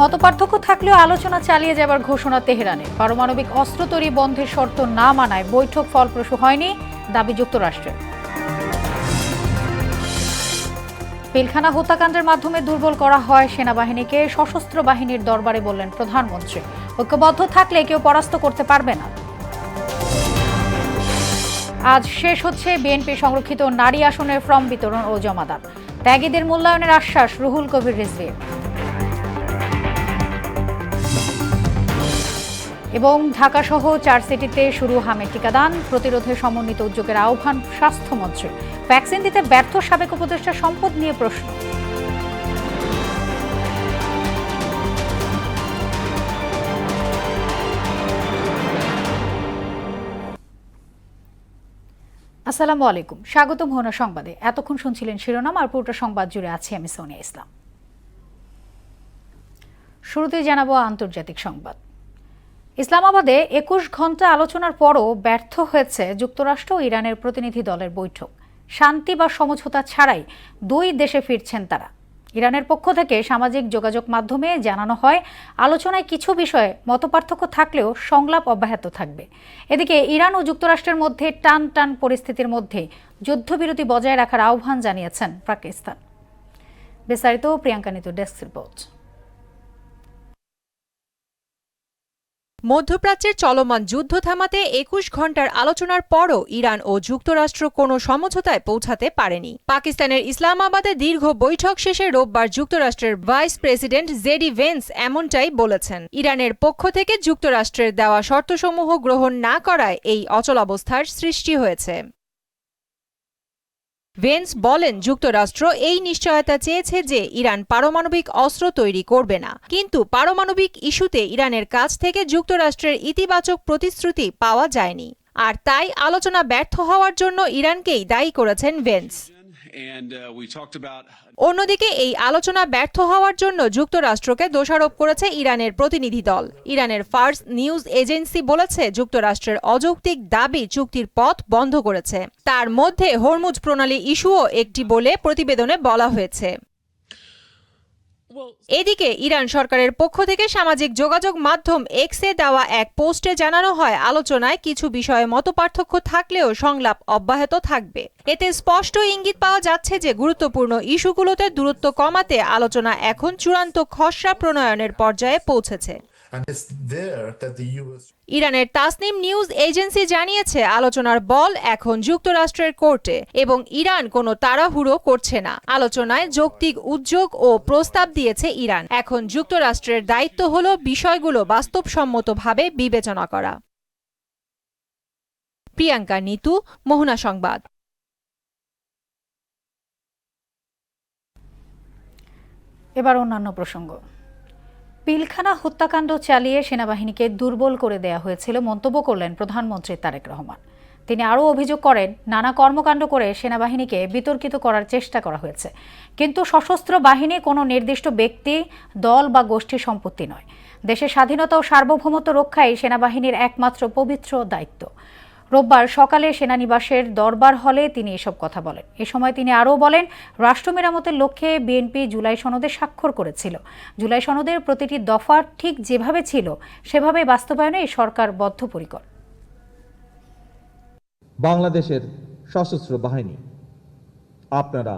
মতপার্থক্য থাকলেও আলোচনা চালিয়ে যাবার ঘোষণা তেহরানের। পারমাণবিক অস্ত্র তৈরি বন্ধের শর্ত না মানায় বৈঠক ফলপ্রসূ হয়নি, দাবি যুক্তরাষ্ট্রের। পিলখানা হত্যাকাণ্ডের মাধ্যমে দুর্বল করা হয় সেনাবাহিনীকে, সশস্ত্র বাহিনীর দরবারে বললেন প্রধানমন্ত্রী। ঐক্যবদ্ধ থাকলে কেউ পরাস্ত করতে পারবে না। আজ শেষ হচ্ছে বিএনপি সংরক্ষিত নারী আসনের ফর্ম বিতরণ ও জমাদান। ত্যাগীদের মূল্যায়নের আশ্বাস রুহুল কবির রিজভীর। এবং ঢাকাসহ 4 সিটিতে শুরু হামের টিকাদান, প্রতিরোধে সমন্বিত উদ্যোগের আহ্বান স্বাস্থ্যমন্ত্রী। ভ্যাকসিন দিতে ব্যর্থ সাবেক উপদেষ্টা সম্পদ নিয়ে প্রশ্ন। আসসালামু আলাইকুম, স্বাগত মোহনা সংবাদে। এতক্ষণ শুনছিলেন শিরোনাম, আর পুরোটা সংবাদ জুড়ে আছি আমি সোনিয়া ইসলাম। শুরুতেই জানাবো আন্তর্জাতিক সংবাদ। ইসলামাবাদে 21 ঘন্টা আলোচনার পরও ব্যর্থ হয়েছে যুক্তরাষ্ট্র ও ইরানের প্রতিনিধি দলের বৈঠক। শান্তি বা সমঝোতা ছাড়াই দুই দেশে ফিরছেন তারা। ইরানের পক্ষ থেকে সামাজিক যোগাযোগ মাধ্যমে জানানো হয়, আলোচনায় কিছু বিষয়ে মতপার্থক্য থাকলেও সংলাপ অব্যাহত থাকবে। এদিকে ইরান ও যুক্তরাষ্ট্রের মধ্যে টান পরিস্থিতির মধ্যে যুদ্ধবিরতি বজায় রাখার আহ্বান জানিয়েছেন পাকিস্তান। বিস্তারিত প্রিয়াঙ্কা নিতু, ডেস্ক রিপোর্ট। মধ্যপ্রাচ্যের চলমান যুদ্ধ থামাতে 21 ঘণ্টার আলোচনার পরও ইরান ও যুক্তরাষ্ট্র কোনো সমঝোতায় পৌঁছাতে পারেনি। পাকিস্তানের ইসলামাবাদে দীর্ঘ বৈঠক শেষে রোববার যুক্তরাষ্ট্রের ভাইস প্রেসিডেন্ট জেডি ভেন্স এমনটাই বলেছেন। ইরানের পক্ষ থেকে যুক্তরাষ্ট্রের দেওয়া শর্তসমূহ গ্রহণ না করায় এই অচলাবস্থার সৃষ্টি হয়েছে। ভেন্স বলেন, যুক্তরাষ্ট্র এই নিশ্চয়তা চেয়েছে যে ইরান পারমাণবিক অস্ত্র তৈরি করবে না, কিন্তু পারমাণবিক ইস্যুতে ইরানের কাছ থেকে যুক্তরাষ্ট্রের ইতিবাচক প্রতিশ্রুতি পাওয়া যায়নি, আর তাই আলোচনা ব্যর্থ হওয়ার জন্য ইরানকেই দায়ী করেছেন ভেন্স। অন্যদিকে এই আলোচনা ব্যর্থ হওয়ার জন্য যুক্তরাষ্ট্রকে দোষারোপ করেছে ইরানের প্রতিনিধি দল। ইরানের ফার্স নিউজ এজেন্সি বলেছে, যুক্তরাষ্ট্রের অযৌক্তিক দাবি চুক্তির পথ বন্ধ করেছে। তার মধ্যে হরমুজ প্রণালী ইস্যুও একটি বলে প্রতিবেদনে বলা হয়েছে। এদিকে ইরান সরকারের পক্ষ থেকে সামাজিক যোগাযোগ মাধ্যম এক্সে দেওয়া এক পোস্টে জানানো হয়, আলোচনায় কিছু বিষয়ে মতপার্থক্য থাকলেও সংলাপ অব্যাহত থাকবে। এতে স্পষ্ট ইঙ্গিত পাওয়া যাচ্ছে যে গুরুত্বপূর্ণ ইস্যুগুলোতে দূরত্ব কমাতে আলোচনা এখন চূড়ান্ত খসড়া প্রণয়নের পর্যায়ে পৌঁছেছে। ইরানের তাসনিম নিউজ এজেন্সি জানিয়েছে, আলোচনার বল এখন যুক্তরাষ্ট্রের কোর্টে এবং ইরান কোনো তাড়াহুড়ো করছে না। আলোচনায় যৌক্তিক উদ্যোগ ও প্রস্তাব দিয়েছে ইরান। এখন যুক্তরাষ্ট্রের দায়িত্ব হলো বিষয়গুলো বাস্তবসম্মতভাবে বিবেচনা করা। প্রিয়াঙ্কা নিতু, মোহনা সংবাদ। এবার অন্যান্য প্রসঙ্গ। পিলখানা হত্যাকাণ্ড চালিয়ে সেনাবাহিনীকে দুর্বল করে দেয়া হয়েছিল মন্তব্য করলেন প্রধানমন্ত্রী তারেক রহমান। তিনি আরও অভিযোগ করেন, নানা কর্মকাণ্ড করে সেনাবাহিনীকে বিতর্কিত করার চেষ্টা করা হয়েছে, কিন্তু সশস্ত্র বাহিনী কোনো নির্দিষ্ট ব্যক্তি, দল বা গোষ্ঠীর সম্পত্তি নয়। দেশের স্বাধীনতা ও সার্বভৌমত্ব রক্ষাই সেনাবাহিনীর একমাত্র পবিত্র দায়িত্ব। রোববার সকালে সেনানিবাসের দরবার হলে তিনি এসব কথা বলেন। এ সময় তিনি আরও বলেন, রাষ্ট্র মেরামতের লক্ষ্যে বিএনপি জুলাই সনদে স্বাক্ষর করেছিল। জুলাই সনদের প্রতিটি দফা ঠিক যেভাবে ছিল সেভাবে বাস্তবায়নে এই সরকার বদ্ধপরিকর। বাংলাদেশের সশস্ত্র বাহিনী, আপনারা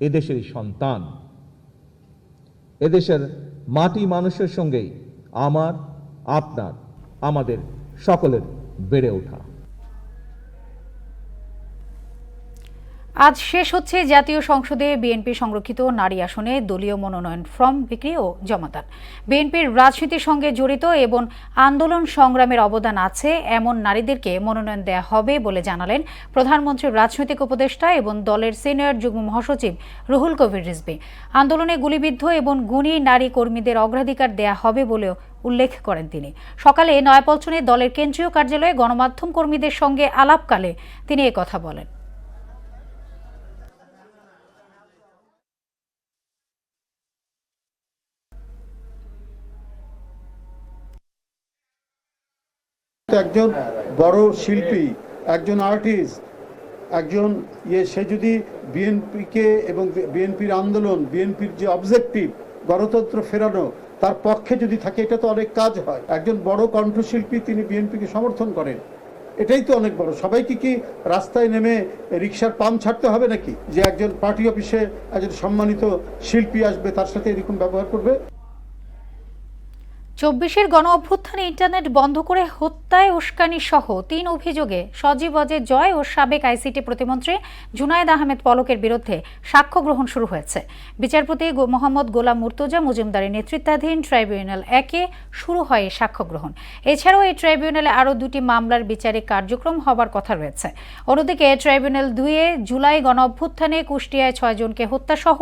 এদেশেরই সন্তান। এদেশের মাটি মানুষের সঙ্গেই আমার, আপনার, আমাদের সকলের বেড়ে ওঠা। আজ শেষ হচ্ছে জাতীয় সংসদে বিএনপি সংরক্ষিত নারী আসনে দলীয় মনোনয়ন ফর্ম বিক্রি ও জমাদান। বিএনপির রাজনীতির সঙ্গে জড়িত এবং আন্দোলন সংগ্রামের অবদান আছে এমন নারীদেরকে মনোনয়ন দেয়া হবে বলে জানালেন প্রধানমন্ত্রীর রাজনৈতিক উপদেষ্টা এবং দলের সিনিয়র যুগ্ম মহাসচিব রুহুল কবির রিজভী। আন্দোলনে গুলিবিদ্ধ এবং গুণী নারী কর্মীদের অগ্রাধিকার দেয়া হবে বলেও উল্লেখ করেন তিনি। সকালে নয়াপল্টনে দলের কেন্দ্রীয় কার্যালয়ে গণমাধ্যম কর্মীদের সঙ্গে আলাপকালে তিনি একথা বলেন। একজন বড় শিল্পী, একজন আর্টিস্ট, একজন সে যদি বিএনপিকে এবং বিএনপির আন্দোলন, বিএনপির যে অবজেক্টিভ গণতন্ত্র ফেরানো, তার পক্ষে যদি থাকে, এটা তো অনেক কাজ হয়। একজন বড় কণ্ঠশিল্পী, তিনি বিএনপিকে সমর্থন করেন, এটাই তো অনেক বড়। সবাইকে কি রাস্তায় নেমে রিকশার পাম্প ছাড়তে হবে নাকি, যে একজন পার্টি অফিসে একজন সম্মানিত শিল্পী আসবে তার সাথে এরকম ব্যবহার করবে? 24-এর গণ অভ্যুত্থানে ইন্টারনেট বন্ধ করে হত্যায় উস্কানি সহ 3 অভিযোগে সজীব অজয় জয় ও সাবেক আইসিটি প্রতিমন্ত্রী জুনায়েদ আহমেদ পলকের বিরুদ্ধে সাক্ষ্য গ্রহণ শুরু হয়েছে। বিচারপতি মোহাম্মদ গোলাম মুর্তজা মজুমদারের নেতৃত্বাধীন ট্রাইব্যুনাল 1-এ শুরু হয় এই সাক্ষ্য গ্রহণ। এছাড়াও এই ট্রাইব্যুনালে আরও 2টি মামলার বিচারিক কার্যক্রম হবার কথা রয়েছে। অন্যদিকে ট্রাইব্যুনাল 2-এ জুলাই গণ অভ্যুত্থানে কুষ্টিয়ায় 6 জনকে হত্যাসহ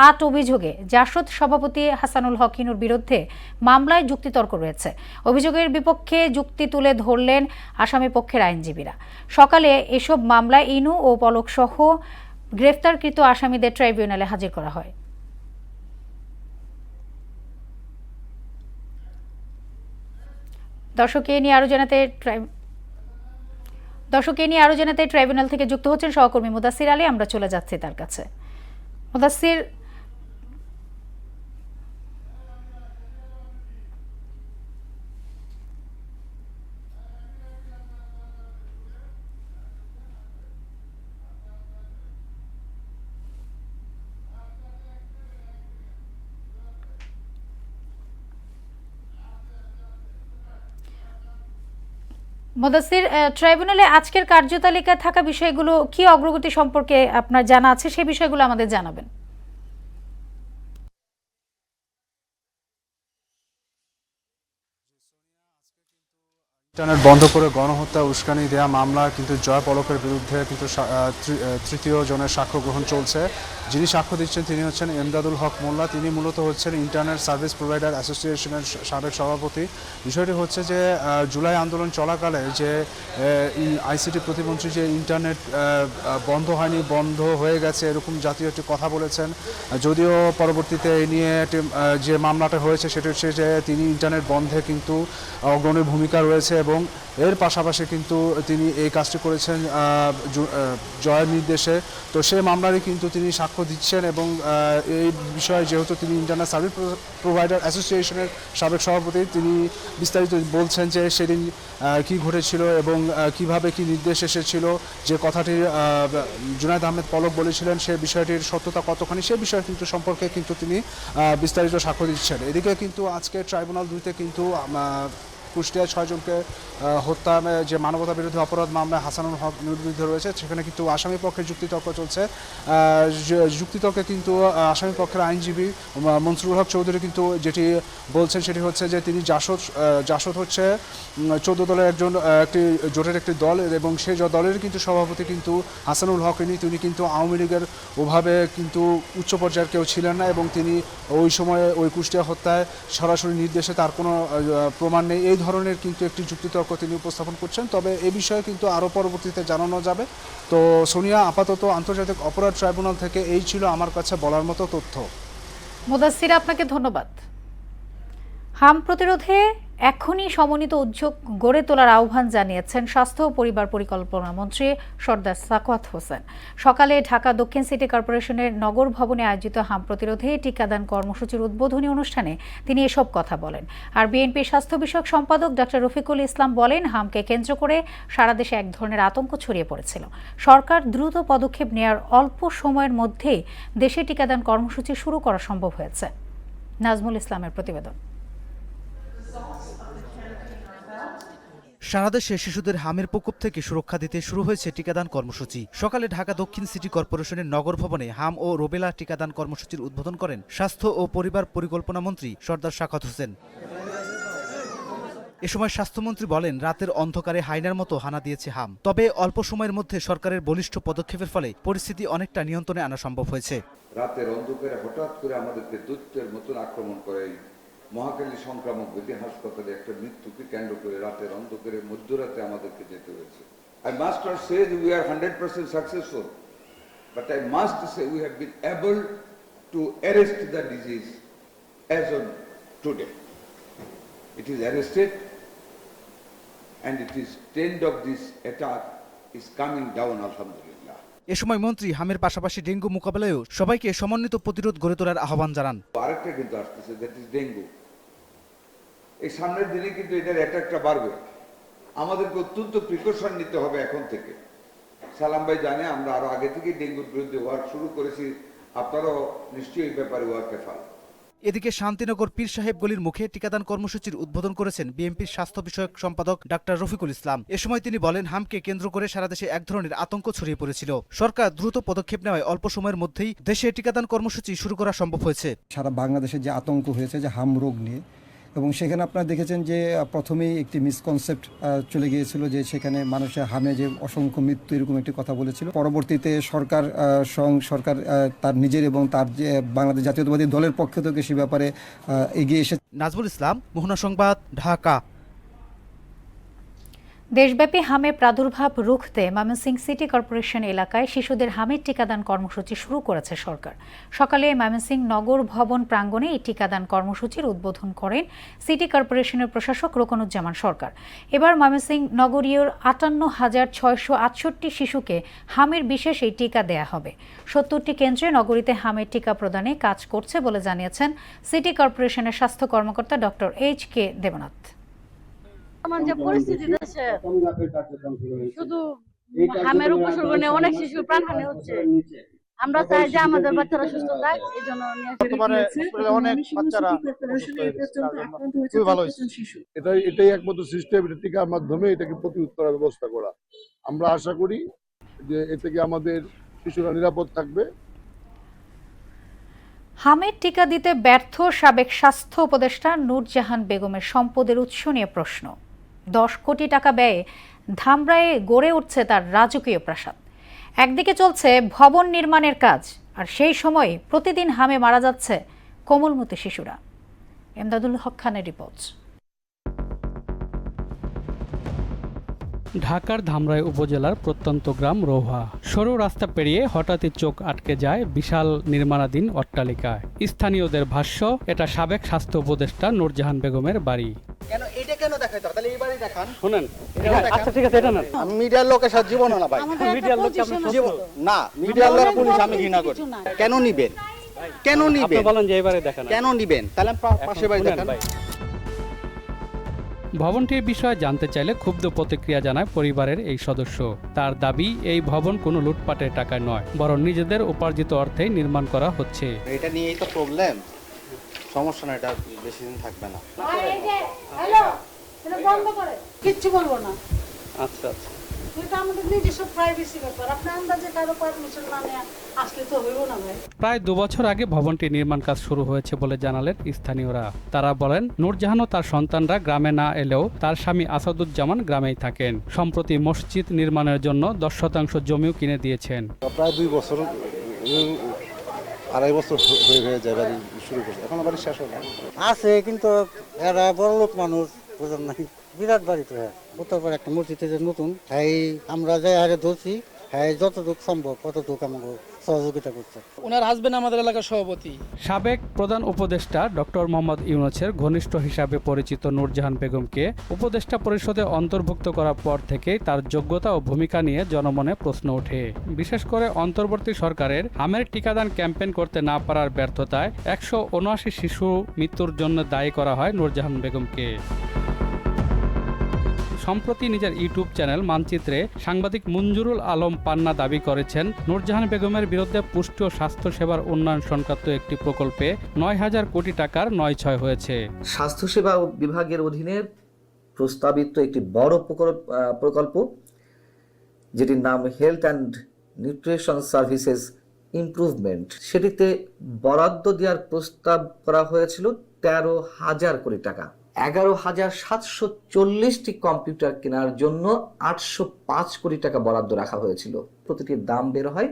8 অভিযোগে জাসদ সভাপতি হাসানুল হক ইনুর বিরুদ্ধে মামলায় যুক্তিতর্ক রয়েছে। অভিযোগের বিপক্ষে যুক্তি তুলে ধরলেন আসামি পক্ষের আইনজীবীরা। সকালে এসব মামলায় ইনু ও পলক সহ গ্রেফতারকৃত আসামিদের ট্রাইব্যুনালে হাজির করা হয়। দর্শক এ নিয়ে আরো জানাতে ট্রাইব্যুনাল থেকে যুক্ত হচ্ছেন সহকর্মী মুদাসির আলী। আমরা চলে যাচ্ছি তার কাছে। মুদাসির, ট্রাইব্যুনালে আজকের কার্যতালিকায় থাকা বিষয়গুলো কি অগ্রগতি সম্পর্কে আপনার জানা আছে, সেই বিষয়গুলো আমাদের জানাবেন। ইন্টারনেট বন্ধ করে গণহত্যা উস্কানি দেওয়া মামলা কিন্তু জয় পলকের বিরুদ্ধে কিন্তু তৃতীয় জনের সাক্ষ্য গ্রহণ চলছে। যিনি সাক্ষ্য দিচ্ছেন তিনি হচ্ছেন এমদাদুল হক মোল্লা। তিনি মূলত হচ্ছেন ইন্টারনেট সার্ভিস প্রোভাইডার অ্যাসোসিয়েশনের সাবেক সভাপতি। বিষয়টি হচ্ছে যে জুলাই আন্দোলন চলাকালে যে আইসিটি প্রতিমন্ত্রী যে ইন্টারনেট বন্ধ হয়নি, বন্ধ হয়ে গেছে এরকম জাতীয় একটি কথা বলেছেন। যদিও পরবর্তীতে এই নিয়ে যে মামলাটা হয়েছে সেটা হচ্ছে যে তিনি ইন্টারনেট বন্ধে কিন্তু অগ্রণী ভূমিকা রয়েছে এবং এর পাশাপাশি কিন্তু তিনি এই কাজটি করেছেন জয়ের নির্দেশে। তো সেই মামলারই কিন্তু তিনি সাক্ষ্য দিচ্ছেন এবং এই বিষয়ে যেহেতু তিনি ইন্টারনেট সার্ভিস প্রোভাইডার অ্যাসোসিয়েশনের সাবেক সভাপতি, তিনি বিস্তারিত বলছেন যে সেদিন কি ঘটেছিল এবং কিভাবে কি নির্দেশ এসেছিল, যে কথাটি জুনায়েদ আহমেদ পলক বলেছিলেন সে বিষয়টির সত্যতা কতখানি, সে বিষয়ে কিন্তু সম্পর্কে কিন্তু তিনি বিস্তারিত সাক্ষ্য দিচ্ছেন। এদিকে কিন্তু আজকে ট্রাইব্যুনাল 2-তে কিন্তু কুষ্টিয়ায় 6 জনকে হত্যা যে মানবতা বিরোধী অপরাধ মামলায় হাসানুল হক বিরুদ্ধে রয়েছে, সেখানে কিন্তু আসামি পক্ষের যুক্তিতর্ক চলছে। যুক্তিতর্কে কিন্তু আসামি পক্ষের আইনজীবী মনসুরুল হক চৌধুরী কিন্তু যেটি বলছেন সেটি হচ্ছে যে তিনি জাসদ হচ্ছে 14 দলের একটি জোটের একটি দল এবং সেই দলের কিন্তু সভাপতি কিন্তু হাসানুল হক ইনি। তিনি কিন্তু আওয়ামী লীগের ওভাবে কিন্তু উচ্চ পর্যায়ের কেউ ছিলেন না এবং তিনি ওই সময়ে ওই কুষ্টিয়া হত্যায় সরাসরি নির্দেশে তার কোনো প্রমাণ নেই, এই ধরনের কিন্তু একটি যুক্তিতর্ক তিনি উপস্থাপন করছেন। তবে এ বিষয়ে কিন্তু আরও পরবর্তীতে জানানো যাবে। তো সোনিয়া, আপাতত আন্তর্জাতিক অপরাধ ট্রাইব্যুনাল থেকে এই ছিল আমার কাছে বলার মতো তথ্য। মুদাসসির, আপনাকে ধন্যবাদ। হাম প্রতিরোধে এখনই সমন্বিত উদ্যোগ গড়ে তোলার আহ্বান জানিয়েছেন স্বাস্থ্য ও পরিবার পরিকল্পনা মন্ত্রী সরদার সাখাওয়াত হোসেন। সকালে ঢাকা দক্ষিণ সিটি কর্পোরেশনের নগর ভবনে আয়োজিত হাম প্রতিরোধে টিকাদান কর্মসূচির উদ্বোধনী অনুষ্ঠানে তিনি এসব কথা বলেন। আর বিএনপির স্বাস্থ্য বিষয়ক সম্পাদক ডক্টর রফিকুল ইসলাম বলেন, হামকে কেন্দ্র করে সারা দেশে এক ধরনের আতঙ্ক ছড়িয়ে পড়েছিল। সরকার দ্রুত পদক্ষেপ নেওয়ার অল্প সময়ের মধ্যেই দেশে টিকাদান কর্মসূচি শুরু করা সম্ভব হয়েছে। নাজমুল ইসলামের প্রতিবেদন। সারা দেশে শিশুদের হামের প্রকোপ থেকে সুরক্ষা দিতে শুরু হয়েছে টিকাদান কর্মসূচি। সকালে ঢাকা দক্ষিণ সিটি কর্পোরেশনের নগর ভবনে হাম ও রোবেলা টিকাদান কর্মসূচির উদ্বোধন করেন স্বাস্থ্য ও পরিবার পরিকল্পনা মন্ত্রী সরদার সাখাওয়াত হোসেন। এ সময় স্বাস্থ্যমন্ত্রী বলেন, রাতের অন্ধকারে হায়নার মতো হানা দিয়েছে হাম, তবে অল্প সময়ের মধ্যে সরকারের বলিষ্ঠ পদক্ষেপের ফলে পরিস্থিতি অনেকটা নিয়ন্ত্রণে আনা সম্ভব হয়েছে। রাতের অন্ধকারে হঠাৎ করে আমাদেরকে দৈত্যের মতন আক্রমণ করে মহাখালী সংক্রামক ব্যাধি হাসপাতালে একটা মৃত্যুকে কেন্দ্র করে রাতের অন্ধকারে মধ্যরাতে আমাদেরকে যেতে হয়েছে। I must not say that we are 100% successful, but I must say we have been able to arrest the disease as on today. It is arrested and it is trend of this attack is coming down, alhamdulillah. এ সময় মন্ত্রী হামের পাশাপাশি dengue মোকাবেলায়ও সবাইকে সমন্বিত প্রতিরোধ গড়ে তোলার আহ্বান জানান। আরেকটা কিন্তু আসতেছে, দ্যাট ইজ ডেঙ্গু। এই সামনের দিনে কিন্তু এটার অ্যাটাকটা বাড়বে। আমাদেরকে অত্যন্ত প্রিকশন নিতে হবে এখন থেকে। সালাম ভাই জানে আমরা আরো আগে থেকে ডেঙ্গুর বিরুদ্ধে ওয়ার্ক শুরু করেছি, আপনারাও নিশ্চয়ই এই ব্যাপারে ওয়ার্কে ফেল। এদিকে শান্তিনগর পীর সাহেব গলির মুখে টিকাদান কর্মসূচির উদ্বোধন করেছেন বিএনপির স্বাস্থ্য বিষয়ক সম্পাদক ডাক্তার রফিকুল ইসলাম। এ সময় তিনি বলেন, হামকে কেন্দ্র করে সারা দেশে এক ধরনের আতঙ্ক ছড়িয়ে পড়েছিল। সরকার দ্রুত পদক্ষেপ নেওয়ায় অল্প সময়ের মধ্যেই দেশে টিকাদান কর্মসূচি শুরু করা সম্ভব হয়েছে। সারা বাংলাদেশে যে আতঙ্ক হয়েছে যে হাম রোগ নিয়ে, এবং সেখানে আপনারা দেখেছেন যে প্রথমেই একটি মিসকনসেপ্ট চলে গিয়েছিল যে সেখানে মানুষের হামে যে অসংখ্য মৃত্যু এরকম একটি কথা বলেছিল। পরবর্তীতে সরকার তার নিজের এবং তার যে বাংলাদেশ জাতীয়তাবাদী দলের পক্ষ থেকে সে ব্যাপারে এগিয়ে এসে। নাজমুল ইসলাম, মোহনা সংবাদ, ঢাকা। দেশব্যাপী হামের প্রাদুর্ভাব রুখতে ময়মনসিংহ সিটি কর্পোরেশন এলাকায় শিশুদের হামের টিকাদান কর্মসূচি শুরু করেছে সরকার। সকালে ময়মনসিংহ নগর ভবন প্রাঙ্গণে এই টিকাদান কর্মসূচির উদ্বোধন করেন সিটি কর্পোরেশনের প্রশাসক রোকনুজ্জামান সরকার। এবার ময়মনসিংহ নগরীয় 58,668 শিশুকে হামের বিশেষ এই টিকা দেয়া হবে। 70টি কেন্দ্রে নগরীতে হামের টিকা প্রদানে কাজ করছে বলে জানিয়েছেন সিটি কর্পোরেশনের স্বাস্থ্য কর্মকর্তা ডক্টর এইচ.কে দেবনাথ। আমার যে পরিস্থিতি দেশে শুধু হামের উপসর্গ নিয়ে অনেক শিশু প্রাণহানি হচ্ছে। আমরা চাই যে আমাদের বাচ্চারা সুস্থ থাক, এই জন্য অনেক বাচ্চারা খুবই ভালো হয়েছে। এটাই একমাত্র সিস্টেম, টিকার মাধ্যমে এটাকে প্রতিরোধ করার ব্যবস্থা করা। আমরা আশা করি যে এ থেকে আমাদের শিশুরা নিরাপদ থাকবে। হামের টিকা দিতে ব্যর্থ সাবেক স্বাস্থ্য উপদেষ্টা নূরজাহান বেগমের সম্পদের উৎস নিয়ে প্রশ্ন। 10 কোটি টাকা ব্যয়ে ধামরায়ে গড়ে উঠছে তার রাজকীয় প্রাসাদ। একদিকে চলছে ভবন নির্মাণের কাজ, আর সেই সময় প্রতিদিন হামে মারা যাচ্ছে কোমলমতি শিশুরা। এমদাদুল হক খানের রিপোর্ট। ঢাকার ধামরাই উপজেলার প্রত্যন্ত গ্রাম রোহা। সরু রাস্তা পেরিয়ে হঠাৎই চোখ আটকে যায় বিশাল নির্মাণাধীন অট্টালিকায়। স্থানীয়দের ভাষ্য, এটা সাবেক স্বাস্থ্য উপদেষ্টা নূরজাহান বেগমের বাড়ি। আমি মিডিয়ার লোকের সাথে জীবন না ভাই, মিডিয়ার লোক না, মিডিয়ার লোক পুলিশ আমি ঘৃণা করি। কেন নিবেন, কেন নিবেন বলেন যে এবারে দেখেন, কেন নিবেন তাহলে পাশে বাড়ি দেখেন। ভবনটির বিষয়ে জানতে চাইলে ক্ষুব্ধ প্রতিক্রিয়া জানায় পরিবারের এই সদস্য। তার দাবি, এই ভবন কোনো লুটপাটের টাকায় নয়, বরং নিজেদের উপার্জিত অর্থেই নির্মাণ করা হচ্ছে। এটা নিয়েই তো প্রবলেম, সমস্যা না, এটা বেশি দিন থাকবে না। কিচ্ছু বলবো না। আচ্ছা আচ্ছা, এটা আমাদের নিজস্ব প্রাইভেসি ব্যাপার। আপনি আন্দাজে কারো পারমিশন না নিয়ে আসলে তো হইব না ভাই। প্রায় 2 বছর আগে ভবনটির নির্মাণ কাজ শুরু হয়েছে বলে জানালেন স্থানীয়রা। তারা বলেন, নূরজাহান ও তার সন্তানরা গ্রামে না এলেও তার স্বামী আসাদুজ্জামান গ্রামেই থাকেন। সম্প্রতি মসজিদ নির্মাণের জন্য 10% জমিও কিনে দিয়েছেন। প্রায় 2 বছর, 2.5 বছর হয়ে যায় বাড়ি শুরু করছে, এখন বাড়ি শেষ হবে আছে। কিন্তু এরা বড় লোক মানুষ, বুঝলেন নাকি, বিরাট বাড়ি তো। হ্যাঁ, উত্তরপাড়া একটা মসজিদে যে নতুন, হ্যাঁ আমরা যাই আগে ধরছি, হ্যাঁ যতটুকু সম্ভব ততটুকু আমাকে সহযোগিতা করছে। ওনার হাজবেন্ড আমাদের এলাকার সভাপতি। সাবেক প্রধান উপদেষ্টা ডক্টর মোহাম্মদ ইউনূসের ঘনিষ্ঠ হিসাবে পরিচিত নূরজাহান বেগমকে উপদেষ্টা পরিষদে অন্তর্ভুক্ত করার পর থেকেই তার যোগ্যতা ও ভূমিকা নিয়ে জনমনে প্রশ্ন ওঠে। বিশেষ করে অন্তর্বর্তী সরকারের হামের টিকাদান ক্যাম্পেইন করতে না পারার ব্যর্থতায় 179 শিশু মৃত্যুর জন্য দায়ী করা হয় নূরজাহান বেগমকে। সম্প্রতি নিজের ইউটিউব চ্যানেল মানচিত্রে সাংবাদিক মঞ্জুরুল আলম পান্না দাবি করেছেন, নূরজাহান বেগমের বিরুদ্ধে পুষ্টি ও স্বাস্থ্য সেবার উন্নয়ন সংক্রান্ত একটি প্রকল্পে 9,000 কোটি টাকার 9-6 হয়েছে। স্বাস্থ্যসেবা বিভাগের অধীনে প্রস্তাবিত একটি বড় প্রকল্প, যেটির নাম health and nutrition services improvement, সেটিতে বরাদ্দ দেওয়ার প্রস্তাব করা হয়েছিল 13,000 কোটি টাকা। 11,740টি কম্পিউটার কেনার জন্য 805 কোটি টাকা বরাদ্দ রাখা হয়েছিল। প্রতিটির দাম বের হয়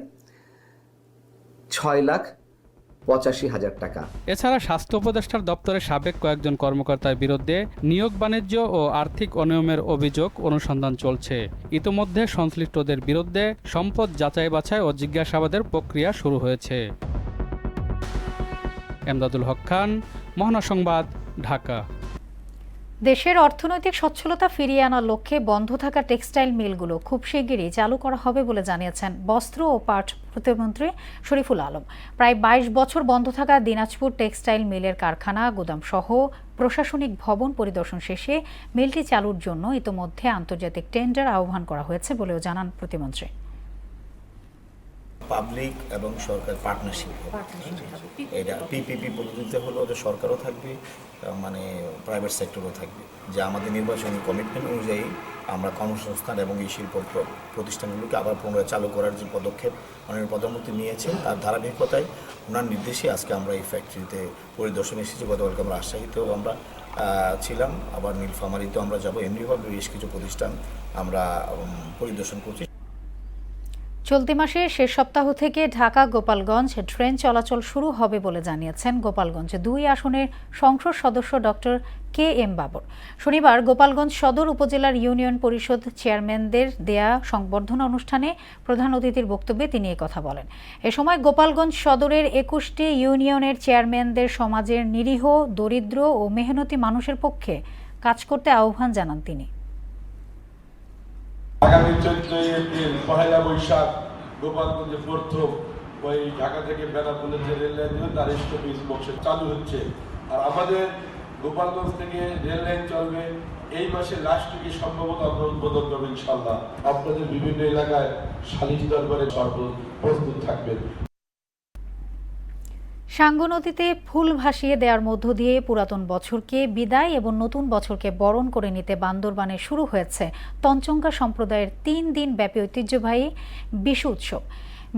6,85,000 টাকা। এছাড়া স্বাস্থ্য উপদেষ্টার দপ্তরের সাবেক কয়েকজন কর্মকর্তার বিরুদ্ধে নিয়োগ বাণিজ্য ও আর্থিক অনিয়মের অভিযোগ অনুসন্ধান চলছে। ইতোমধ্যে সংশ্লিষ্টদের বিরুদ্ধে সম্পদ যাচাই বাছাই ও জিজ্ঞাসাবাদের প্রক্রিয়া শুরু হয়েছে। এমদাদুল হক খান, মোহনা সংবাদ, ঢাকা। দেশের অর্থনৈতিক সচ্ছলতা ফিরিয়ে আনার লক্ষ্যে বন্ধ থাকা টেক্সটাইল মিলগুলো খুব শিগগিরই চালু করা হবে বলে জানিয়েছেন বস্ত্র ও পাট প্রতিমন্ত্রী শরীফুল আলম। প্রায় 22 বছর বন্ধ থাকা দিনাজপুর টেক্সটাইল মিলের কারখানা, গুদাম সহ প্রশাসনিক ভবন পরিদর্শন শেষে মিলটি চালুর জন্য ইতোমধ্যে আন্তর্জাতিক টেন্ডার আহ্বান করা হয়েছে বলেও জানান প্রতিমন্ত্রী। পাবলিক এবং সরকার পার্টনারশিপ, এটা পিপিপি পদ্ধতিতে হলো যে সরকারও থাকবে, মানে প্রাইভেট সেক্টরও থাকবে, যে আমাদের নির্বাচনী কমিটমেন্ট অনুযায়ী আমরা কর্মসংস্থান এবং এই শিল্প প্রতিষ্ঠানগুলোকে আবার পুনরায় চালু করার যে পদক্ষেপ মাননীয় প্রধানমন্ত্রী নিয়েছেন, তার ধারাবাহিকতায় ওনার নির্দেশে আজকে আমরা এই ফ্যাক্টরিতে পরিদর্শনে এসেছি। গতকালকে আমরা রাজশাহীতেও আমরা ছিলাম, আবার নীলফামারীতেও আমরা যাব। এমনিভাবে বেশ কিছু প্রতিষ্ঠান আমরা পরিদর্শন করছি। চলতি মাসের শেষ সপ্তাহ থেকে ঢাকা গোপালগঞ্জ ট্রেন চলাচল শুরু হবে বলে জানিয়েছেন গোপালগঞ্জ 2 আসনের সংসদ সদস্য ডক্টর KM বাবর। শনিবার গোপালগঞ্জ সদর উপজেলার ইউনিয়ন পরিষদ চেয়ারম্যানদের দেয়া সংবর্ধনা অনুষ্ঠানে প্রধান অতিথির বক্তব্যে তিনি কথা বলেন। এ সময় গোপালগঞ্জ সদরের 21টি ইউনিয়নের চেয়ারম্যানদের সমাজের নিরীহ, দরিদ্র ও মেহনতি মানুষের পক্ষে কাজ করতে আহ্বান জানান তিনি। আগামী 14 এপ্রিল পহেলা বৈশাখ গোপালগঞ্জে প্রথম ওই ঢাকা থেকে বেনাপোলের যে রেল লাইন তার স্টপেজ বক্সে চালু হচ্ছে। আর আমাদের গোপালগঞ্জ থেকে রেল লাইন চলবে এই মাসের লাস্ট থেকে সম্ভবত আমরা উদ্বোধন করবো ইনশাল্লাহ। আপনাদের বিভিন্ন এলাকায় সালিশ দরবারে প্রস্তুত থাকবেন। সাঙ্গু নদীতে ফুল ভাসিয়ে দেওয়ার মধ্য দিয়ে পুরাতন বছরকে বিদায় এবং নতুন বছরকে বরণ করে নিতে বান্দরবানে শুরু হয়েছে তঞ্চঙ্গা সম্প্রদায়ের 3 দিন ব্যাপী ঐতিহ্যবাহী বিশু উৎসব।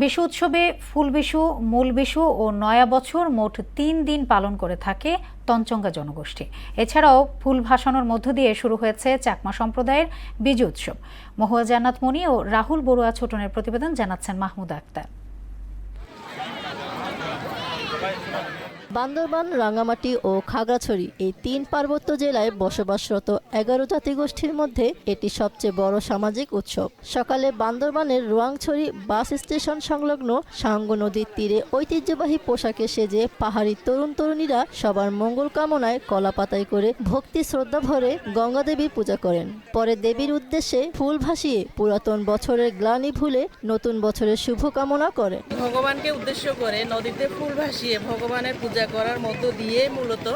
বিশু উৎসবে ফুল বিশু, মূল বিশু ও নয়া বছর মোট 3 দিন পালন করে থাকে তঞ্চঙ্গা জনগোষ্ঠী। এছাড়াও ফুল ভাসানোর মধ্য দিয়ে শুরু হয়েছে চাকমা সম্প্রদায়ের বিজু উৎসব। মহুয়া জান্নাত মনি ও রাহুল বড়ুয়া ছোটনের প্রতিবেদন, জানাচ্ছেন মাহমুদা আক্তার। বান্দরবান, রাঙ্গামাটি ও খাগড়াছড়ি এই 3 পার্বত্য জেলায় বসবাসরত 11 জাতিগোষ্ঠীর মধ্যে এটি সবচেয়ে বড় সামাজিক উৎসব। সকালে বান্দরবানের রোয়াংছড়ি বাস স্টেশন সংলগ্ন সাঙ্গু নদীর তীরে ঐতিহ্যবাহী পোশাকে সেজে পাহাড়ি তরুণ তরুণীরা সবার মঙ্গল কামনায় কলা পাতায় করে ভক্তি শ্রদ্ধা ভরে গঙ্গা দেবীর পূজা করেন। পরে দেবীর উদ্দেশ্যে ফুল ভাসিয়ে পুরাতন বছরের গ্লানি ভুলে নতুন বছরের শুভ কামনা করেন। ভগবানকে উদ্দেশ্য করে নদীতে ফুল ভাসিয়ে ভগবানের পূজা করার মধ্য দিয়ে মূলত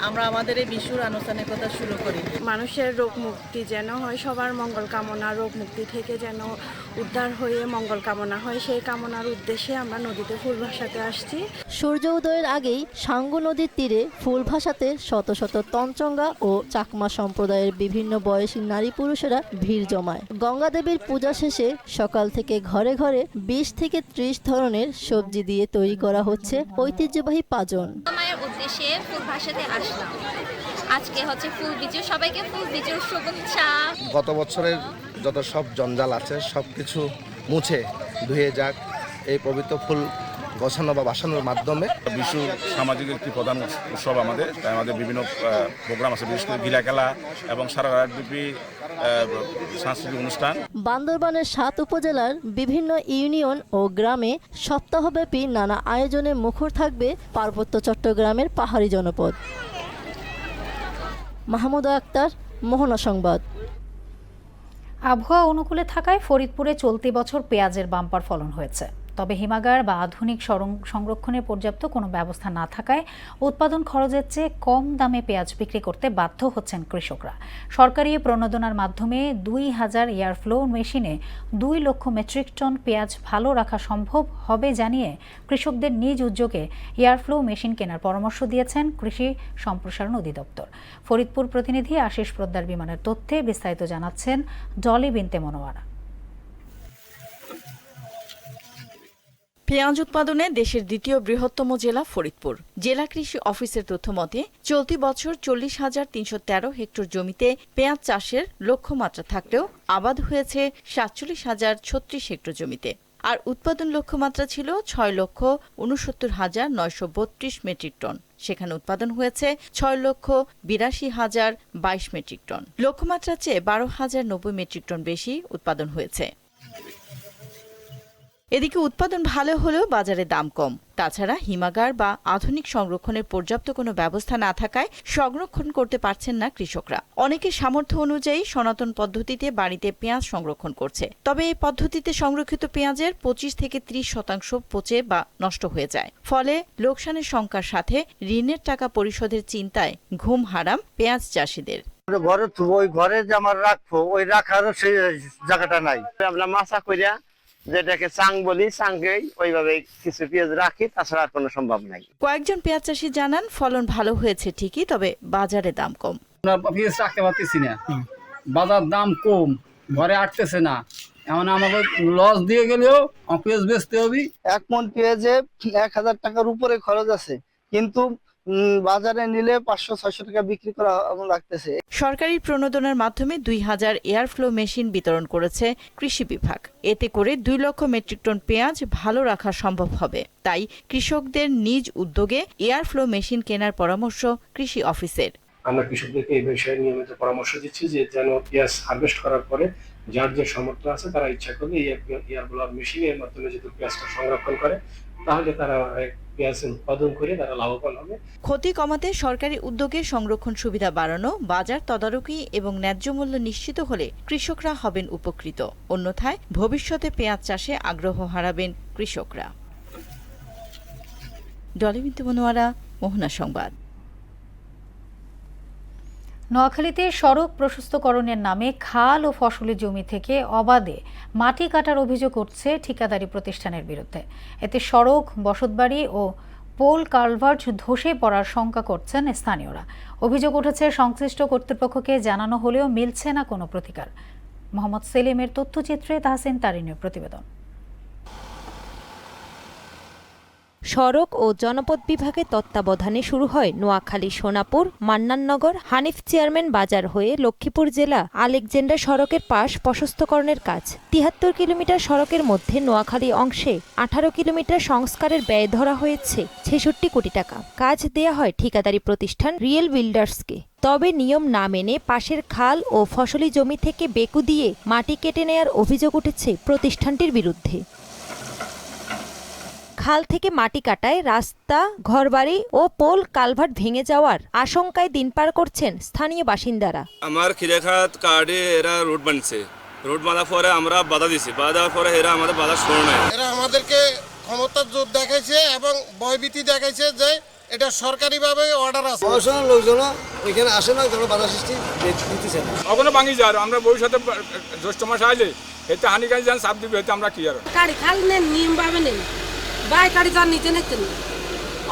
আমরা আমাদের এই বিশুর আনুষ্ঠানিকতা শুরু করি। মানুষের রোগ মুক্তি যেন হয়, সবার মঙ্গল কামনা, রোগ মুক্তি থেকে যেন উদ্ধার হয়ে মঙ্গল কামনা হয়, সেই কামনার উদ্দেশ্যে আমরা নদীতে ফুল ভাসাতে আসছি। সূর্য উদয়ের আগেই সাঙ্গু নদীর তীরে ফুল ভাসাতে শত শত তঞ্চঙ্গা ও চাকমা সম্প্রদায়ের বিভিন্ন বয়সী নারী পুরুষেরা ভিড় জমায়। গঙ্গা দেবীর পূজা শেষে সকাল থেকে ঘরে ঘরে 20 থেকে 30 ধরনের সবজি দিয়ে তৈরি করা হচ্ছে ঐতিহ্যবাহী পাজন। মায়ের উদ্দেশ্যে ফুল ভাসাতে আসলাম। আজকে হচ্ছে ফুল বিজু, সবাইকে ফুল বিজুর শুভেচ্ছা। গত বছরের যত সব জঞ্জাল আছে সবকিছু মুছে ধুয়ে যাক এই পবিত্র ফুল গোছানো বা বাসানোর মাধ্যমে। বিশু সামাজিক একটি প্রধান উৎসব আমাদের, তাই আমাদের বিভিন্ন প্রোগ্রাম আছে, বিশেষ করে গিলা খেলা এবং সারা রাতব্যাপী সাংস্কৃতিক অনুষ্ঠান। বান্দরবানের 7 উপজেলার বিভিন্ন ইউনিয়ন ও গ্রামে সপ্তাহব্যাপী নানা আয়োজনে মুখর থাকবে পার্বত্য চট্টগ্রামের পাহাড়ি জনপদ। মাহমুদা আক্তার, মোহনা সংবাদ। আবহাওয়া অনুকূলে থাকায় ফরিদপুরে চলতি বছর পেঁয়াজের বাম্পার ফলন হয়েছে। তবে হিমাগার বা আধুনিক সংরক্ষণের পর্যাপ্ত কোনো ব্যবস্থা না থাকায় উৎপাদন খরচের চেয়ে কম দামে পেঁয়াজ বিক্রি করতে বাধ্য হচ্ছেন কৃষকরা। সরকারি প্রণোদনার মাধ্যমে 2000 এয়ারফ্লো মেশিনে 2 লক্ষ মেট্রিক টন পেঁয়াজ ভালো রাখা সম্ভব হবে জানিয়ে কৃষকদের নিজ উদ্যোগে এয়ারফ্লো মেশিন কেনার পরামর্শ দিয়েছেন কৃষি সম্প্রসারণ অধিদপ্তর। ফরিদপুর প্রতিনিধি আশিস পোদ্দার বিমানের তথ্যে বিস্তারিত জানাচ্ছেন ডলি বিনতে মনোয়ারা। পেঁয়াজ উৎপাদনে দেশের দ্বিতীয় বৃহত্তম জেলা ফরিদপুর। জেলা কৃষি অফিসের তথ্য মতে চলতি বছর 40,313 হেক্টর জমিতে পেঁয়াজ চাষের লক্ষ্যমাত্রা থাকলেও আবাদ হয়েছে 47,036 হেক্টর জমিতে। আর উৎপাদন লক্ষ্যমাত্রা ছিল 6,69,932 মেট্রিক টন। সেখানে উৎপাদন হয়েছে 6,82,022 মেট্রিক টন। লক্ষ্যমাত্রার চেয়ে 12,090 মেট্রিক টন বেশি উৎপাদন হয়েছে। এদিকে উৎপাদন ভালো হলেও বাজারে দাম কম। তাছাড়া হিমাগার বা আধুনিক সংরক্ষণের পর্যাপ্ত কোনো ব্যবস্থা না থাকায় সংরক্ষণ করতে পারছেন না কৃষকরা। অনেকে সামর্থ্য অনুযায়ী সনাতন পদ্ধতিতে বাড়িতে পেঁয়াজ সংরক্ষণ করছে। তবে এই পদ্ধতিতে সংরক্ষিত পেঁয়াজের 25 থেকে 30% পচে বা নষ্ট হয়ে যায়। ফলে লোকসানের শঙ্কার সাথে ঋণের টাকা পরিশোধের চিন্তায় ঘুম হারাম পেঁয়াজ চাষিদের। ঘরে ওই ঘরে যে আমার রাখবো ওই রাখারও সেই জায়গাটা নাই। আমরা মাছা কইরা যেটাকে চাং বলি, চাংকেই ওইভাবে কিছু পেঁয়াজ রাখি, তাছাড়া আর কোনো সম্ভব নাই। কয়েকজন পেঁয়াজ চাষি জানান ফলন ভালো হয়েছে ঠিকই, তবে বাজারে দাম কম। পেঁয়াজ রাখতে পারতেছি না, বাজার দাম কম, ঘরে আটতেছে না। এমন আমাকে লস দিয়ে গেলেও পেঁয়াজ বেচতে হবে। 1 মণ পেঁয়াজে 1000 টাকার উপরে খরচ আছে, কিন্তু বাজারে নিলে 500-600 টাকা বিক্রি করা লাগতেছে। সরকারি প্রণোদনার মাধ্যমে 2000 এয়ারফ্লো মেশিন বিতরণ করেছে কৃষি বিভাগ। এতে করে 2 লক্ষ মেট্রিক টন পেঁয়াজ ভালো রাখা সম্ভব হবে। তাই কৃষকদের নিজ উদ্যোগে এয়ারফ্লো মেশিন কেনার পরামর্শ কৃষি অফিসের। আমরা কৃষকদেরকে এই বিষয়ে নিয়মিত পরামর্শ দিচ্ছি যে যেন পেঁয়াজ হারভেস্ট করার পরে যার যে সামর্থ্য আছে তারা ইচ্ছা করলে এই এয়ারফ্লো মেশিনের মাধ্যমে যদি পেঁয়াজটা সংরক্ষণ করে, তাহলে তারা পেঁয়াজ উৎপাদন করে তারা লাভবান হবে। ক্ষতি কমাতে সরকারি উদ্যোগে সংরক্ষণ সুবিধা বাড়ানো, বাজার তদারকি এবং ন্যায্য মূল্য নিশ্চিত হলে কৃষকরা হবেন উপকৃত। অন্যথায় ভবিষ্যতে পেঁয়াজ চাষে আগ্রহ হারাবেন কৃষকরা। ডলিমিন্টু মনোয়ারা, মোহনা সংবাদ। নোয়াখালীতে সড়ক প্রশস্তকরণের নামে খাল ও ফসলি জমি থেকে অবাধে মাটি কাটার অভিযোগ উঠছে ঠিকাদারি প্রতিষ্ঠানের বিরুদ্ধে। এতে সড়ক, বসতবাড়ি ও পোল কালভার্ট ধসে পড়ার শঙ্কা করছেন স্থানীয়রা। অভিযোগ উঠেছে সংশ্লিষ্ট কর্তৃপক্ষকে জানানো হলেও মিলছে না কোনো প্রতিকার। মোহাম্মদ সেলিমের তথ্যচিত্রে তাহসিন তারিনের প্রতিবেদন। সড়ক ও জনপদ বিভাগের তত্ত্বাবধানে শুরু হয় নোয়াখালী সোনাপুর, মান্নাননগর, হানিফ চেয়ারম্যান বাজার হয়ে লক্ষ্মীপুর জেলা আলেকজান্ডার সড়কের পাশ প্রশস্তকরণের কাজ। 73 কিলোমিটার সড়কের মধ্যে নোয়াখালী অংশে 18 কিলোমিটার সংস্কারের ব্যয় ধরা হয়েছে 66 কোটি টাকা। কাজ দেয়া হয় ঠিকাদারি প্রতিষ্ঠান রিয়েল বিল্ডার্সকে। তবে নিয়ম না মেনে পাশের খাল ও ফসলি জমি থেকে বেকু দিয়ে মাটি কেটে নেয়ার অভিযোগ উঠেছে প্রতিষ্ঠানটির বিরুদ্ধে। খাল থেকে মাটি কাটায় রাস্তা, ঘরবাড়ি ও পোল কালভার্ট ভেঙে যাওয়ার আশঙ্কায় দিন পার করছেন স্থানীয় বাসিন্দারা। আমার খিরেখাত কার্ডে এরা রোড বানছে, রোড বাঁধার পরে আমরা বাধা দিছি, বাধার পরে এরা আমাদের বাধা শোনে নাই। এরা আমাদেরকে ক্ষমতার জোর দেখাইছে এবং ভয়ভীতি দেখাইছে যে এটা সরকারিভাবে অর্ডার আছে। প্রশাসনের লোকজন এখানে আসে না, কোনো বাধা সৃষ্টি দিতেছে না। ওখানে ভাঙি যায়, আমরা ভবিষ্যতে জ্যৈষ্ঠ মাস আইলে এতে হানিকারী যান সাপ দিবে, এতে আমরা কি আর গাড়ি খাল নেন নিয়ম ভাবে নেই, বাই গাড়ি যান নিতে নিতেন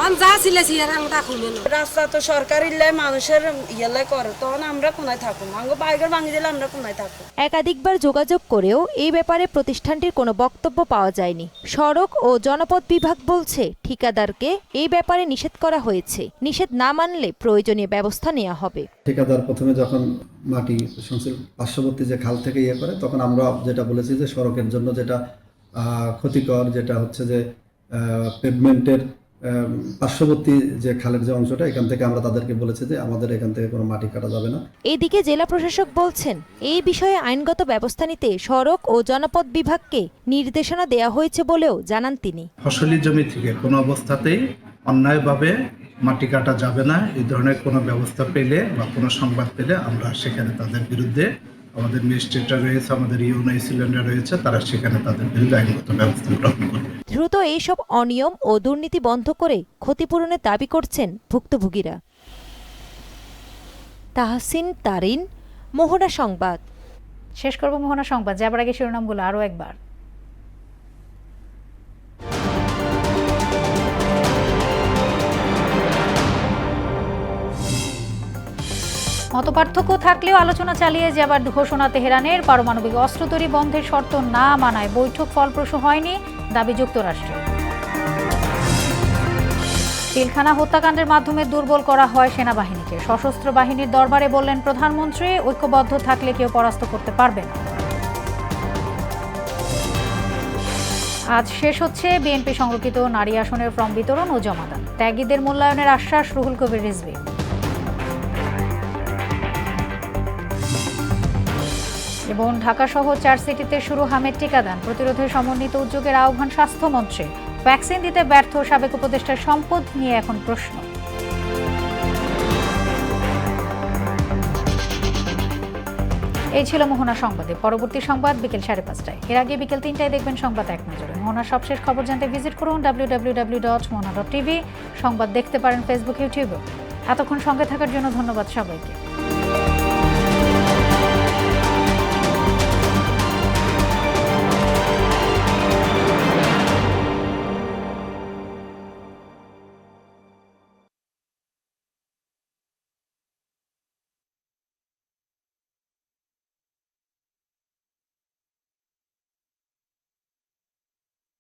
অন যা ছিল সিয়ারাংটা খুলে না। রাস্তা তো সরকারি লাই মানুষের ইয়েলাই করে, তখন আমরা কোনায় থাকুন, আমাকে বাইকের ভাঙি দিলে আমরা কোনায় থাকবো। একাধিকবার যোগাযোগ করেও এই ব্যাপারে প্রতিষ্ঠানটির কোনো বক্তব্য পাওয়া যায়নি। সড়ক ও জনপদ বিভাগ বলছে ঠিকাদারকে এই ব্যাপারে নিষেধ করা হয়েছে, নিষেধ না মানলে প্রয়োজনীয় ব্যবস্থা নেওয়া হবে। ঠিকাদার প্রথমে যখন মাটি পার্শ্ববর্তী যে খাল থেকে করে, তখন আমরা যেটা বলেছি যে সড়কের জন্য যেটা ক্ষতিকর, যেটা হচ্ছে যে পেভমেন্টের পার্শ্ববর্তী যে খালের যে অংশটা, এখান থেকে আমরা তাদেরকে বলেছি যে আমাদের এখান থেকে কোনো মাটি কাটা যাবে না। এদিকে জেলা প্রশাসক বলছেন এই বিষয়ে আইনগত ব্যবস্থা নিতে সড়ক ও জনপদ বিভাগকে নির্দেশনা দেওয়া হয়েছে বলেও জানান তিনি। ফসলি জমি থেকে কোনো অবস্থাতেই অন্যায়ভাবে মাটি কাটা যাবে না, এই ধরনের কোনো ব্যবস্থা পেলে বা কোনো সংবাদ পেলে আমরা সেখানে তাদের বিরুদ্ধে, আমাদের ম্যাজিস্ট্রেটরা রয়েছে, আমাদের ইউনাইসিল্যান্ডরা রয়েছে, তারা সেখানে তাদের বিরুদ্ধে আইনগত ব্যবস্থা গ্রহণ করবে। দ্রুত এইসব অনিয়ম ও দুর্নীতি বন্ধ করে ক্ষতিপূরণের দাবি করছেন ভুক্তভোগীরা। তাহসিন তারিন, মোহনা সংবাদ। শেষ করব মোহনা সংবাদ, যাবার আগে শিরোনামগুলো আরও একবার। মতপার্থক্য থাকলেও আলোচনা চালিয়ে যাবার ঘোষণা তেহরানের। পারমাণবিক অস্ত্র তৈরি বন্ধের শর্ত না মানায় বৈঠক ফলপ্রসূ হয়নি, দাবি যুক্তরাষ্ট্রের। পিলখানা হত্যাকাণ্ডের মাধ্যমে দুর্বল করা হয় সেনাবাহিনীকে। সশস্ত্র বাহিনীর দরবারে বললেন প্রধানমন্ত্রী, ঐক্যবদ্ধ থাকলে কেউ পরাস্ত করতে পারবে না। আজ শেষ হচ্ছে বিএনপি সংরক্ষিত নারী আসনের ফর্ম বিতরণ ও জমাদান। ত্যাগীদের মূল্যায়নের আশ্বাস রুহুল কবির রিজভী। এবং ঢাকাসহ 4 সিটিতে শুরু হামের টিকাদান, প্রতিরোধে সমন্বিত উদ্যোগের আহ্বান স্বাস্থ্যমন্ত্রী। ভ্যাকসিন দিতে ব্যর্থ সাবেক উপদেষ্টার সম্পদ নিয়ে এখন প্রশ্ন। এই ছিল মোহনা সংবাদে। পরবর্তী সংবাদ বিকেল 5:30টায়। এর আগে বিকেল 3টায় দেখবেন সংবাদ এক নজরে। মোহনার সবশেষ খবর জানতে ভিজিট করুন www.mohana.tv। সংবাদ দেখতে পারেন ফেসবুক, ইউটিউবে। এতক্ষণ সঙ্গে থাকার জন্য ধন্যবাদ সবাইকে।